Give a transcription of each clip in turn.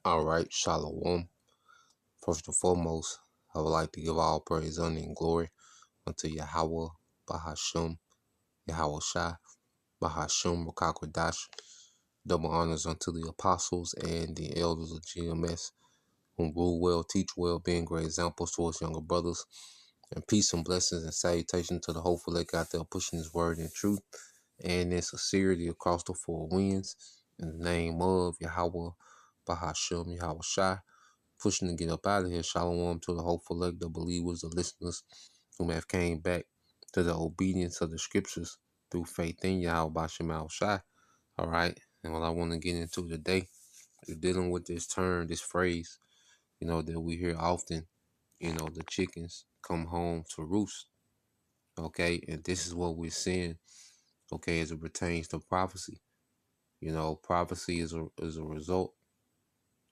All right, Shalom. First and foremost, I would like to give all praise, honor, and glory unto Yahweh, Bahashum, Yahweh Shai, Bahashum, Rakakwadash. Double honors unto the apostles and the elders of GMS, whom rule well, teach well, being great examples towards younger brothers. And peace and blessings and salutation to the hopeful that got there pushing his word in truth and in sincerity across the four winds. In the name of Yahweh, Bahashum, Yahweh Shai. Pushing to get up out of here. Shalom to the hopeful elect, the believers, the listeners who have came back to the obedience of the scriptures through faith in Yahweh Bashem Shai. All right. And what I want to get into today is dealing with this term, this phrase, that we hear often, the chickens come home to roost. Okay. And this is what we're seeing, okay, as it pertains to prophecy. Prophecy is a result,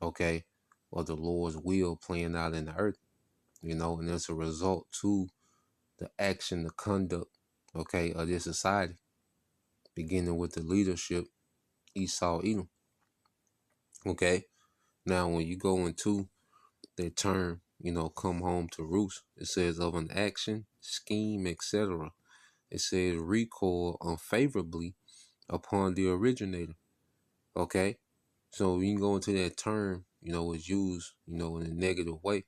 okay, of the Lord's will playing out in the earth. And it's a result to the action, the conduct, okay, of this society, beginning with the leadership, Esau, Edom. Okay. Now, when you go into that term, come home to roost, it says of an action, scheme, etc. It says recoil unfavorably upon the originator. Okay. So you can go into that term, it's used, in a negative way.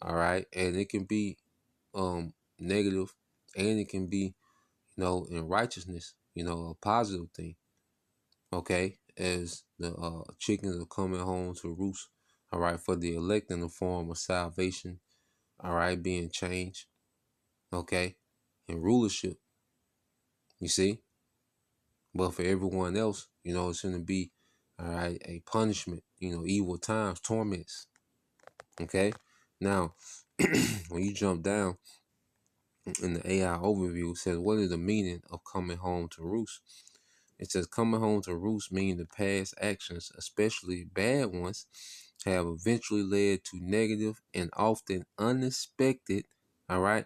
All right. And it can be negative, and it can be, in righteousness, a positive thing. Okay, as the chickens are coming home to roost. All right, for the elect in the form of salvation. All right, being changed. Okay, and rulership. You see, but for everyone else, it's going to be, all right, a punishment. Evil times, torments. Okay, now when you jump down in the AI overview, it says, what is the meaning of coming home to roost? It says coming home to roost means the past actions, especially bad ones, have eventually led to negative and often unexpected, all right,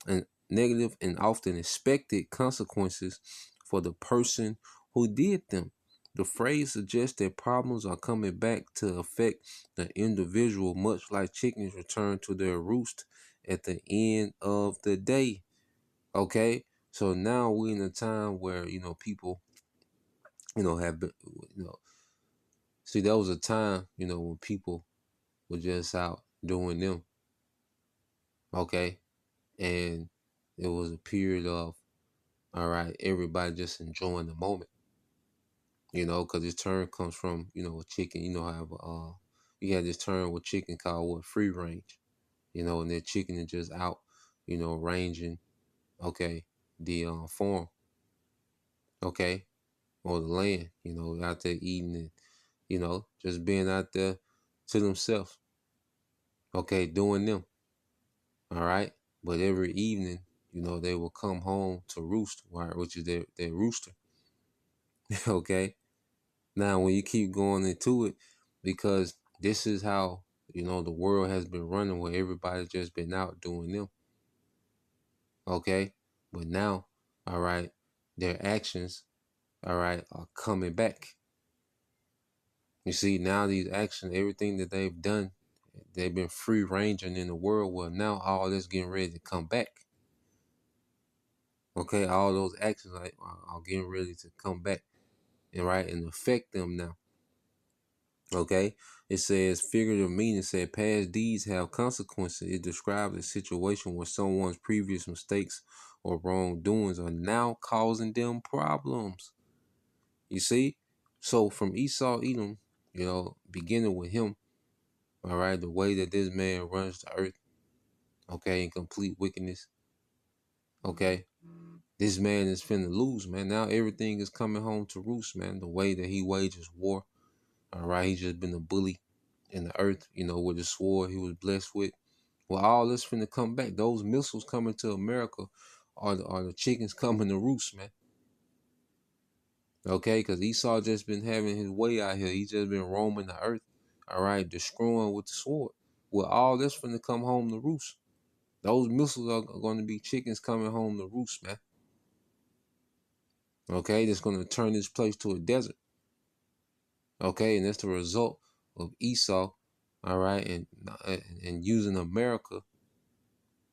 and negative and often expected consequences for the person who did them. The phrase suggests that problems are coming back to affect the individual, much like chickens return to their roost at the end of the day. Okay, so now we're in a time where people have been, see, there was a time, when people were just out doing them, okay? And it was a period of, all right, everybody just enjoying the moment, because this term comes from, a chicken, how you had this term with chicken called free range, and that chicken is just out, ranging, okay, the farm, okay, or the land, out there eating it, just being out there to themselves. Okay, doing them. All right. But every evening, they will come home to roost, right, which is their rooster. Okay. Now, when you keep going into it, because this is how, the world has been running, where everybody's just been out doing them. Okay. But now, all right, their actions, all right, are coming back. You see, now these actions, everything that they've done, they've been free ranging in the world. Well, now all this getting ready to come back. Okay, all those actions are getting ready to come back and affect them now. Okay, it says figurative meaning said past deeds have consequences. It describes a situation where someone's previous mistakes or wrongdoings are now causing them problems. You see, so from Esau Edom, beginning with him, all right, the way that this man runs the earth, okay, in complete wickedness, okay. This man is finna lose, man. Now everything is coming home to roost, man. The way that he wages war, all right, he's just been a bully in the earth, with the sword he was blessed with. Well, all this finna come back. Those missiles coming to America are the chickens coming to roost, man. Okay, because Esau just been having his way out here. He's just been roaming the earth, all right, destroying with the sword. Well, all this finna come home to roost. Those missiles are going to be chickens coming home to roost, man. Okay, that's going to turn this place to a desert. Okay, and that's the result of Esau, all right, and using America,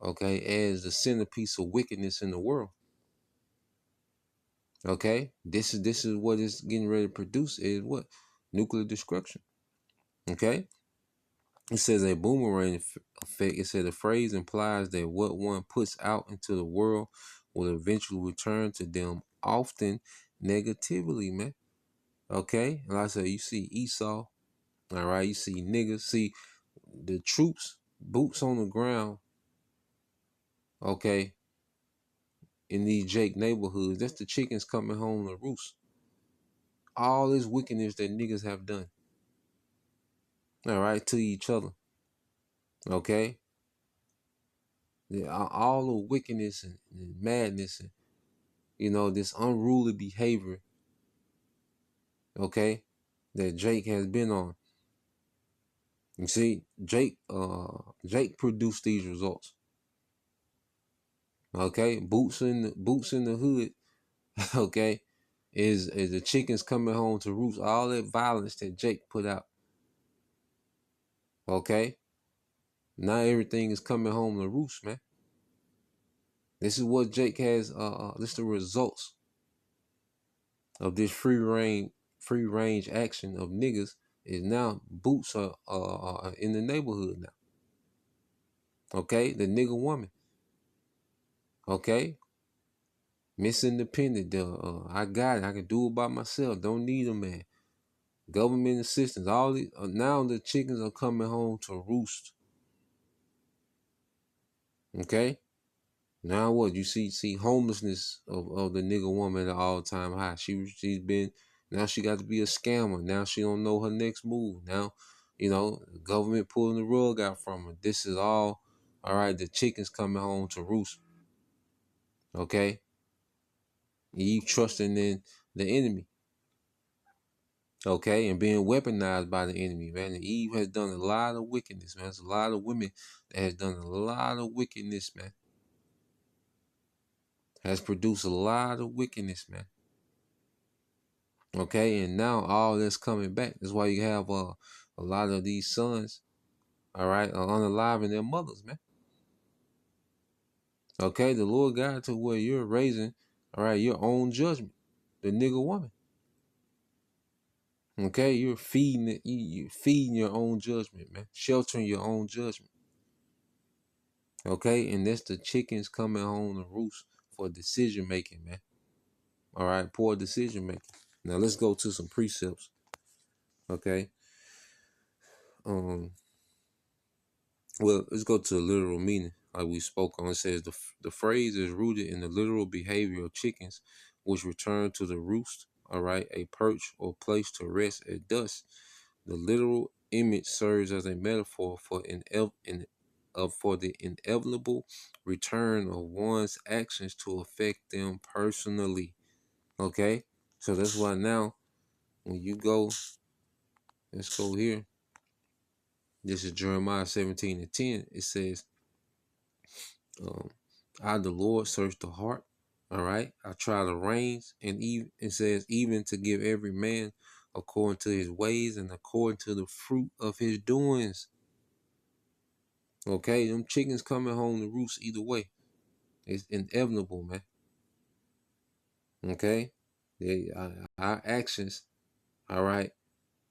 okay, as the centerpiece of wickedness in the world. Okay, this is what it's getting ready to produce is what? Nuclear destruction. Okay, it says a boomerang effect. It said the phrase implies that what one puts out into the world will eventually return to them, often negatively, man. Okay, like I said, you see Esau, all right, you see niggas, see the troops, boots on the ground, okay, in these Jake neighborhoods. That's the chickens coming home to roost. All this wickedness that niggas have done, all right, to each other, okay. All the wickedness and madness and this unruly behavior, okay, that Jake has been on. You see, Jake produced these results. Okay, boots in the hood, okay, is the chickens coming home to roost. All that violence that Jake put out. Okay. Now everything is coming home to roost, man. This is what Jake has this is the results of this free range action of niggas is now boots are in the neighborhood now. Okay, the nigga woman. Okay, Miss Independent. I got it. I can do it by myself. Don't need a man. Government assistance. All these now the chickens are coming home to roost. Okay, now what you see homelessness of the nigga woman at all time high. She's been now she got to be a scammer. Now she don't know her next move. Now, the government pulling the rug out from her. This is all right. The chickens coming home to roost. Okay, Eve trusting in the enemy. Okay, and being weaponized by the enemy, man. And Eve has done a lot of wickedness, man. There's a lot of women that has done a lot of wickedness, man. Has produced a lot of wickedness, man. Okay, and now all that's coming back. That's why you have a lot of these sons, all right, are unaliving their mothers, man. Okay, the Lord God to where you're raising, all right, your own judgment, the nigga woman. Okay, you're feeding it, you're feeding your own judgment, man. Sheltering your own judgment. Okay, and that's the chickens coming home to roost for decision making, man. All right, poor decision making. Now let's go to some precepts. Okay. Um. Well, let's go to the literal meaning, like we spoke on. It says the phrase is rooted in the literal behavior of chickens, which return to the roost. All right, a perch or place to rest at dusk. The literal image serves as a metaphor for the inevitable return of one's actions to affect them personally. Okay, so that's why now when you go, let's go here. This is Jeremiah 17:10. It says, um, I, the Lord, search the heart. All right. I try the reins. And even it says, even to give every man according to his ways and according to the fruit of his doings. Okay. Them chickens coming home to roost either way. It's inevitable, man. Okay. Our actions, all right,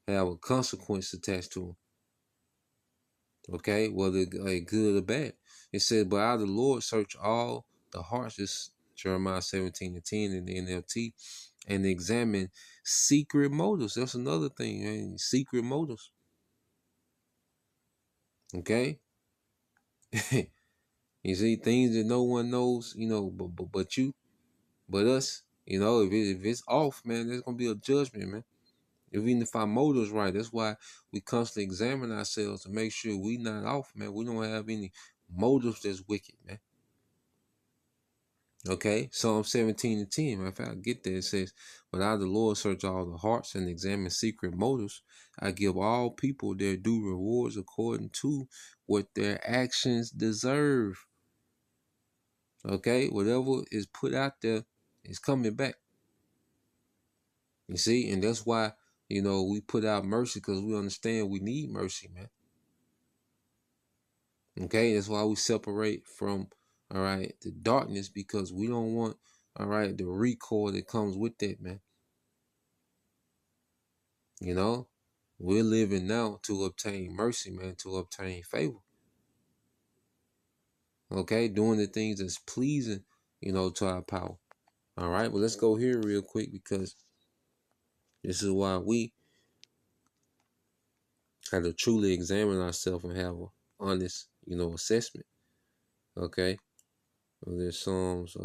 have a consequence attached to them. Okay, whether like good or bad. It says, but I, the Lord, search all the hearts. This Jeremiah 17:10 in the NLT, and examine secret motives. That's another thing, man. Secret motives. Okay. You see things that no one knows, but you, but us. If it's off, man, there's gonna be a judgment, man. Even if our motives right, that's why we constantly examine ourselves to make sure we not off, man. We don't have any motives that's wicked, man. Okay, Psalm 17:10. Matter of fact, I get there. It says, but I, the Lord, search all the hearts and examine secret motives. I give all people their due rewards according to what their actions deserve. Okay, whatever is put out there is coming back. You see, and that's why we put out mercy because we understand we need mercy, man. Okay, that's why we separate from, all right, the darkness, because we don't want, all right, the recoil that comes with that, man. We're living now to obtain mercy, man, to obtain favor. Okay, doing the things that's pleasing, to our power. All right, but let's go here real quick, because this is why we have to truly examine ourselves and have an honest, assessment. Okay, so there's Psalms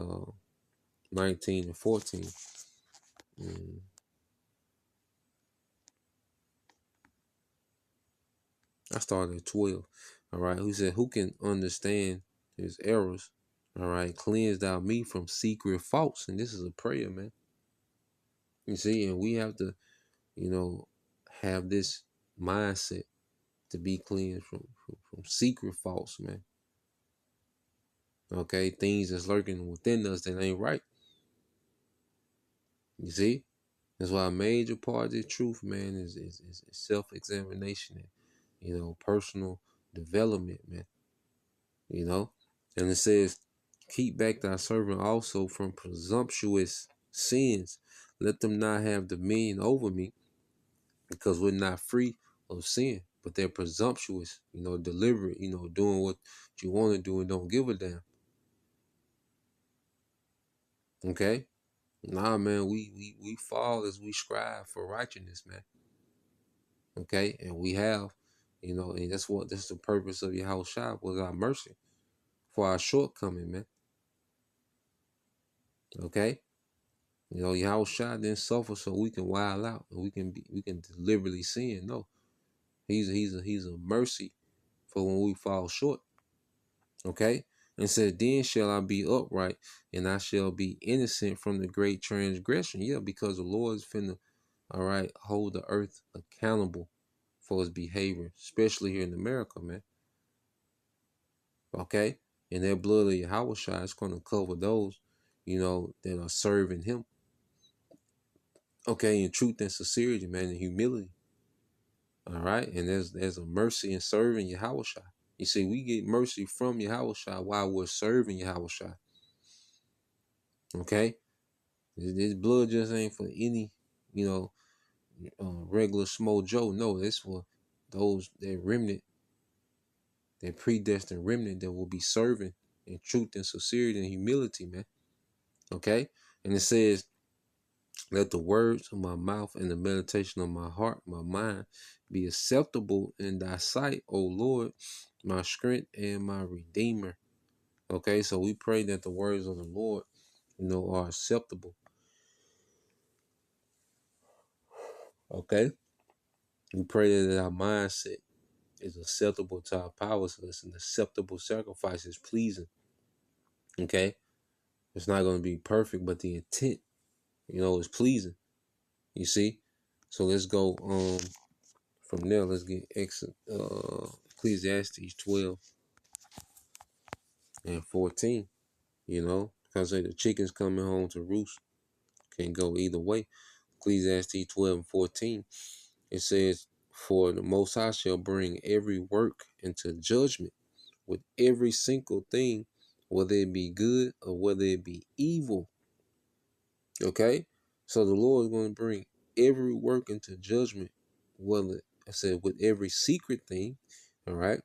19 and 14. Mm. I started at 12. All right, who said, who can understand his errors? All right, cleanse thou me from secret faults. And this is a prayer, man. You see, and we have to, have this mindset to be cleansed from secret faults, man. Okay, things that's lurking within us that ain't right. You see, that's why a major part of the truth, man, is self-examination and, personal development, man. And it says, keep back thy servant also from presumptuous sins. Let them not have dominion over me, because we're not free of sin, but they're presumptuous, deliberate, doing what you want to do and don't give a damn. Okay? Nah, man, we fall as we strive for righteousness, man. Okay? And we have, and that's the purpose of your house shop, was our mercy for our shortcoming, man. Okay? Your house shot didn't suffer so we can wild out and we can deliberately sin. No. He's a mercy for when we fall short. Okay? And said, then shall I be upright, and I shall be innocent from the great transgression. Yeah, because the Lord is finna, all right, hold the earth accountable for his behavior, especially here in America, man. Okay? And that blood of Yahweh Shai is gonna cover those, that are serving him. Okay, in truth and sincerity, man, and humility. All right, and there's a mercy in serving Yahweh Shai. You see, we get mercy from Yahweh Shai while we're serving Yahweh Shai. Okay, this blood just ain't for any, regular small Joe. No, it's for those that remnant, that predestined remnant that will be serving in truth and sincerity and humility, man. Okay, and it says, let the words of my mouth and the meditation of my heart, my mind, be acceptable in thy sight, O Lord, my strength and my redeemer. Okay, so we pray that the words of the Lord, are acceptable. Okay, we pray that our mindset is acceptable to our powers, so it's an acceptable sacrifice, is pleasing. Okay, it's not going to be perfect, but the intent, is pleasing. You see, so let's go from there. Let's get Ecclesiastes 12 and 14. Because the chickens coming home to roost can go either way. Ecclesiastes 12 and 14. It says, for the Most High shall bring every work into judgment with every single thing, whether it be good or whether it be evil. Okay? So the Lord is going to bring every work into judgment, whether, I said, with every secret thing, all right?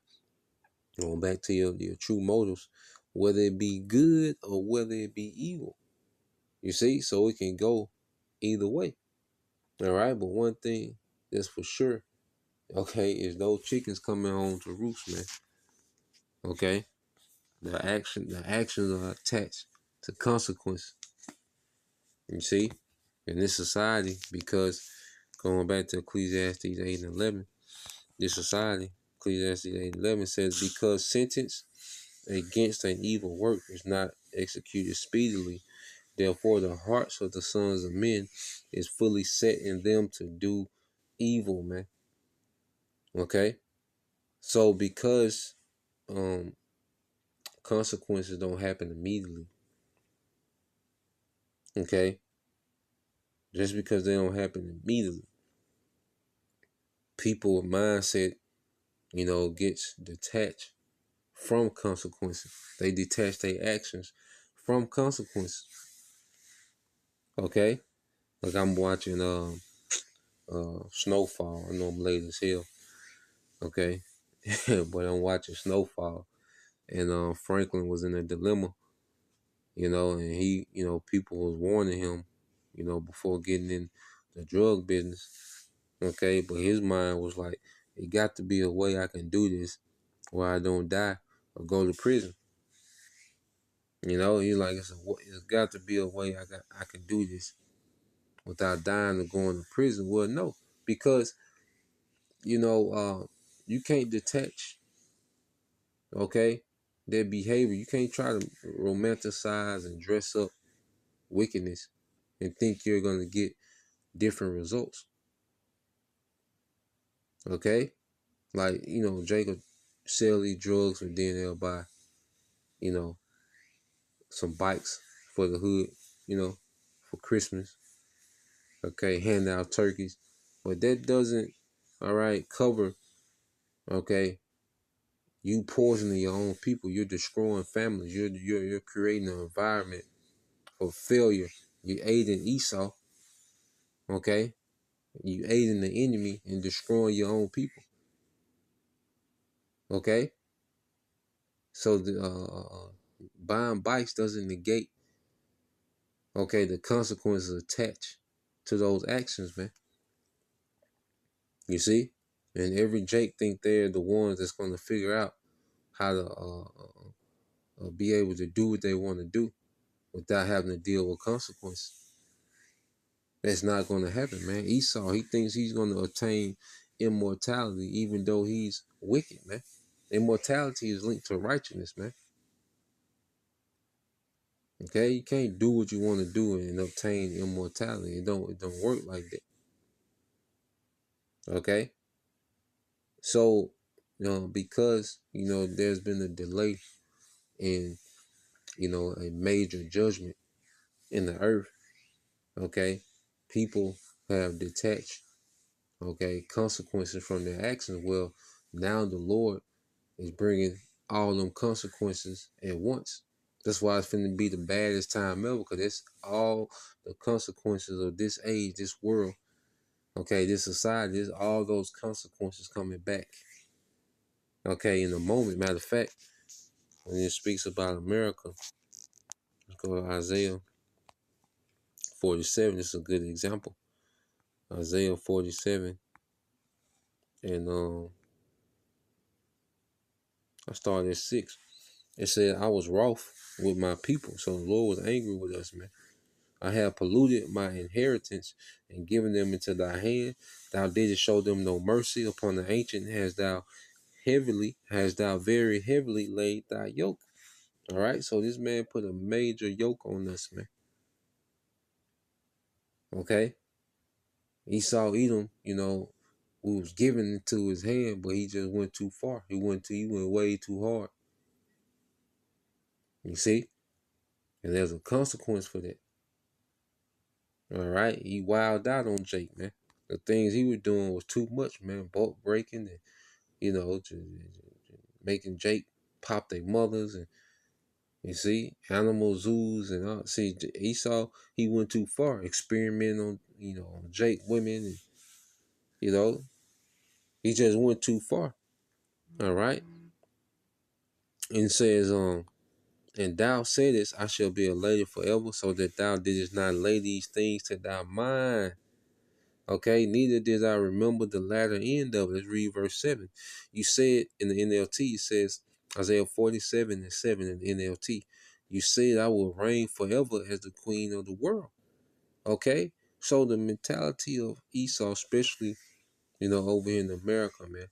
Going back to your true motives, whether it be good or whether it be evil. You see? So it can go either way. All right? But one thing that's for sure, okay, is those chickens coming home to roost, man. Okay? The actions are attached to consequence. You see? In this society, because going back to Ecclesiastes 8 and 11, this society, Ecclesiastes 8 and 11 says, because sentence against an evil work is not executed speedily, therefore the hearts of the sons of men is fully set in them to do evil, man. Okay? So because consequences don't happen immediately, okay? Just because they don't happen immediately, people mindset, gets detached from consequences. They detach their actions from consequences. Okay? Like I'm watching Snowfall. I know I'm late as hell. Okay? But I'm watching Snowfall. And Franklin was in a dilemma, and he, people was warning him, before getting in the drug business. Okay, but his mind was like, it got to be a way I can do this where I don't die or go to prison. He's like, it's got to be a way I can do this without dying or going to prison. Well, no, because you can't detach, okay, their behavior. You can't try to romanticize and dress up wickedness and think you're gonna get different results. Okay, like Jacob sell these drugs and then they'll buy you know some bikes for the hood, for Christmas. Okay, hand out turkeys, but that doesn't, all right, cover, okay, you poisoning your own people. You're destroying families. You're creating an environment for failure. You're aiding Esau. Okay, you aiding the enemy and destroying your own people. Okay, so the buying bikes doesn't negate, okay, the consequences attached to those actions, man. You see, and every Jake think they're the ones that's going to figure out how to be able to do what they want to do without having to deal with consequences. That's not going to happen, man. Esau, he thinks he's going to attain immortality even though he's wicked, man. Immortality is linked to righteousness, man. Okay, you can't do what you want to do and obtain immortality. It don't work like that. Okay, so because there's been a delay in a major judgment in the earth. Okay, people have detached, okay, consequences from their actions. Well, now the Lord is bringing all them consequences at once. That's why it's finna be the baddest time ever, because it's all the consequences of this age, this world, okay, this society, there's all those consequences coming back. Okay, in a moment. Matter of fact, when it speaks about America, let's go to Isaiah 47. This is a good example. Isaiah 47. And I started at 6. It said, I was wroth with my people. So the Lord was angry with us, man. I have polluted my inheritance and given them into thy hand. Thou didst show them no mercy. Upon the ancient hast thou very heavily laid thy yoke. All right. So this man put a major yoke on us, man. Okay. Esau Edom, we was given into his hand, but he just went too far. He went way too hard. You see? And there's a consequence for that. All right. He wilded out on Jake, man. The things he was doing was too much, man. Bulk breaking and, making Jake pop their mothers and, you see, animal zoos and all. See, Esau, he went too far, experimenting on, on Jake women and, you know, he just went too far. All right. And it says, and thou saidest, I shall be a lady forever, so that thou didst not lay these things to thy mind. Okay, neither did I remember the latter end of it. Let's read verse 7. You said in the NLT, it says, Isaiah 47:7 in the NLT, you said, I will reign forever as the queen of the world. Okay, so the mentality of Esau, especially, over here in America, man,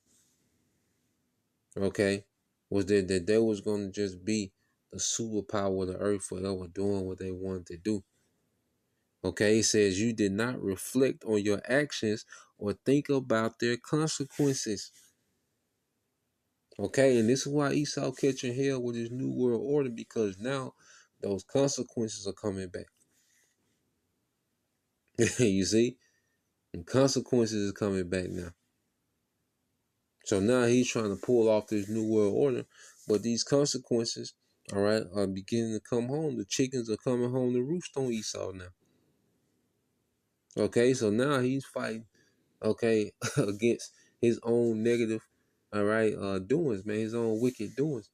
okay, was that they was going to just be the superpower of the earth forever doing what they wanted to do. Okay, it says you did not reflect on your actions or think about their consequences. Okay, and this is why Esau catching hell with his new world order, because now those consequences are coming back. You see? And consequences is coming back now. So now he's trying to pull off this new world order, but these consequences, all right, are beginning to come home. The chickens are coming home to roost on Esau now. Okay, so now he's fighting, okay, against his own negative, all right, doings, man, his own wicked doings.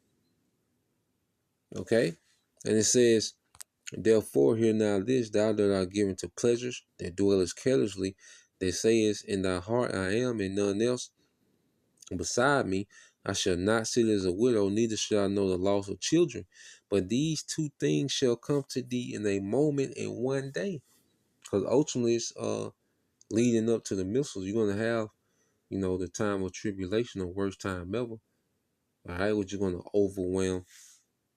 Okay, and it says, therefore, hear now this, thou that art given to pleasures, that dwellest carelessly, that sayest in thy heart, I am, and none else beside me. I shall not sit as a widow, neither shall I know the loss of children. But these two things shall come to thee in a moment in one day. Because ultimately it's leading up to the missiles. You're gonna have, the time of tribulation, the worst time ever. All right, which is gonna overwhelm,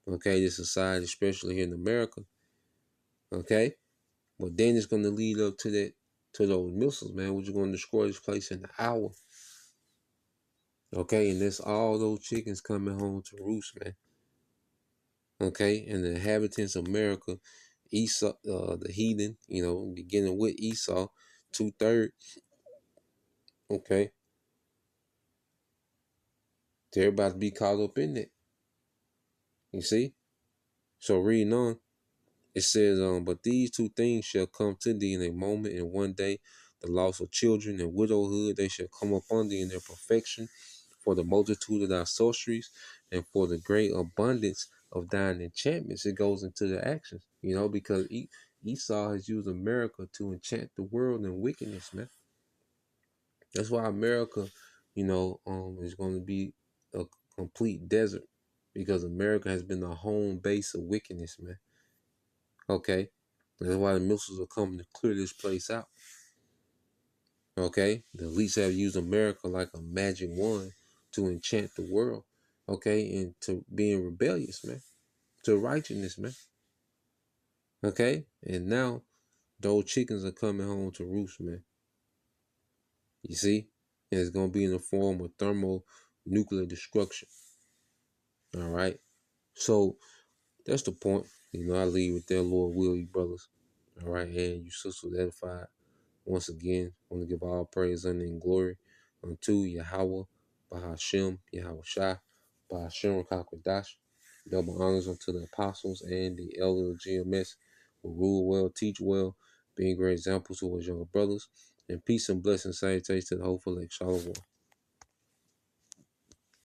okay, the society, especially here in America. Okay. But then it's gonna lead up to that, to those missiles, man, which are gonna destroy this place in an hour. Okay, and that's all those chickens coming home to roost, man. Okay, and the inhabitants of America, Esau, the heathen, beginning with Esau, 2/3. Okay, they're about to be caught up in it. You see? So reading on, it says, but these two things shall come to thee in a moment, in one day, the loss of children and widowhood, they shall come upon thee in their perfection, for the multitude of thy sorceries, and for the great abundance of thine enchantments. It goes into the actions, because Esau has used America to enchant the world in wickedness, man. That's why America, is going to be a complete desert, because America has been the home base of wickedness, man. Okay, that's why the missiles are coming to clear this place out. Okay, the elites have used America like a magic wand to enchant the world. Okay, and to being rebellious, man, to righteousness, man. Okay, and now those chickens are coming home to roost, man. You see, and it's gonna be in the form of thermonuclear destruction. All right, so that's the point. I leave with that, Lord will, you brothers. All right, and you sisters edified. Once again, I want to give all praise, honor, and glory unto Yahweh, Bahashem, Yahweh Shai, Bahashem Rakakwadash. Double honors unto the apostles and the elders of GMS who rule well, teach well, being great examples to his younger brothers. And peace and blessings, salutations to the hopeful like Shalom.